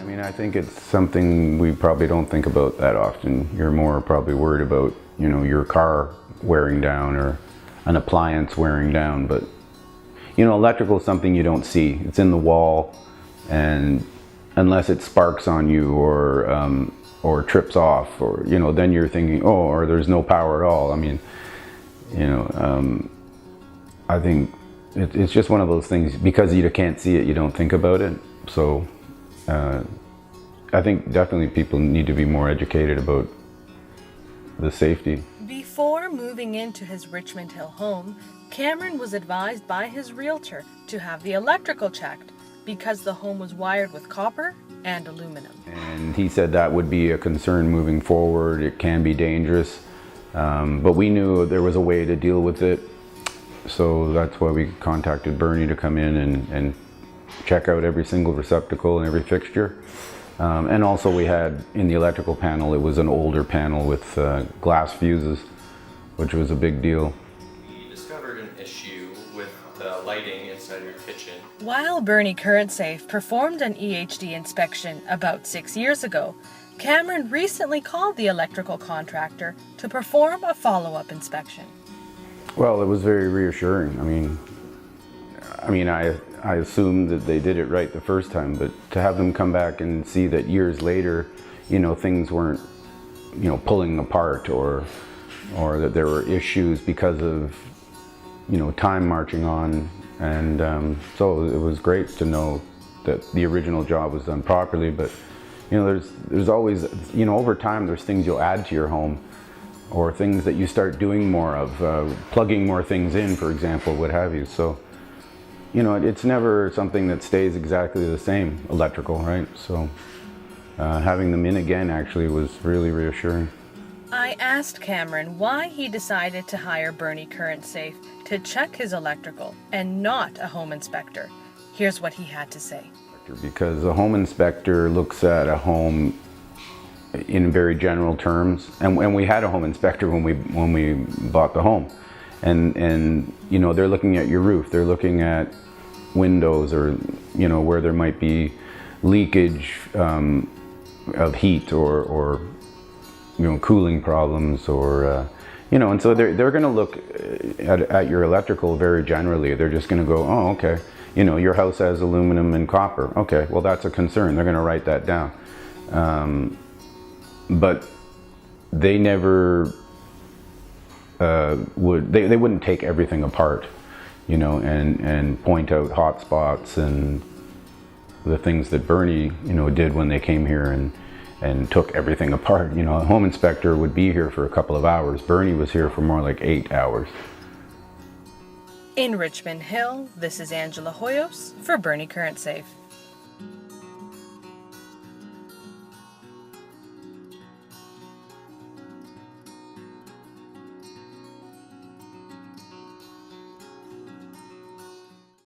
I mean, I think it's something we probably don't think about that often. You're more probably worried about, you know, your car wearing down or an appliance wearing down, but you know, electrical is something you don't see. It's in the wall, and unless it sparks on you or trips off, or you know, then you're thinking, oh, or there's no power at all. I mean, you know, I think it's just one of those things, because you can't see it, you don't think about it. So I think definitely people need to be more educated about the safety. Before moving into his Richmond Hill home, Cameron was advised by his realtor to have the electrical checked because the home was wired with copper and aluminum. And he said that would be a concern moving forward. It can be dangerous, but we knew there was a way to deal with it. So that's why we contacted Birnie to come in and check out every single receptacle and every fixture. And also we had in the electrical panel, it was an older panel with glass fuses, which was a big deal. We discovered an issue with the lighting inside your kitchen. While Birnie CurrentSAFE performed an EHD inspection about 6 years ago, Cameron recently called the electrical contractor to perform a follow-up inspection. Well, it was very reassuring. I mean, I assumed that they did it right the first time, but to have them come back and see that years later, you know, things weren't, you know, pulling apart, or that there were issues because of, you know, time marching on, and so it was great to know that the original job was done properly. But you know, there's always, you know, over time there's things you'll add to your home, or things that you start doing more of, plugging more things in, for example, what have you. So you know, it's never something that stays exactly the same, electrical, right? So having them in again actually was really reassuring. I asked Cameron why he decided to hire Birnie CurrentSAFE to check his electrical and not a home inspector. Here's what he had to say. Because a home inspector looks at a home in very general terms, and we had a home inspector when we bought the home, and you know, they're looking at your roof, they're looking at windows, or you know, where there might be leakage of heat, or you know, cooling problems, or you know, and so they're going to look at your electrical very generally. They're just going to go, oh, okay, you know, your house has aluminum and copper. Okay, well, that's a concern. They're going to write that down. But they never they wouldn't take everything apart, you know, and point out hot spots and the things that Birnie, you know, did when they came here and took everything apart. You know, a home inspector would be here for a couple of hours. Birnie was here for more like 8 hours. In Richmond Hill, this is Angela Hoyos for Birnie CurrentSAFE.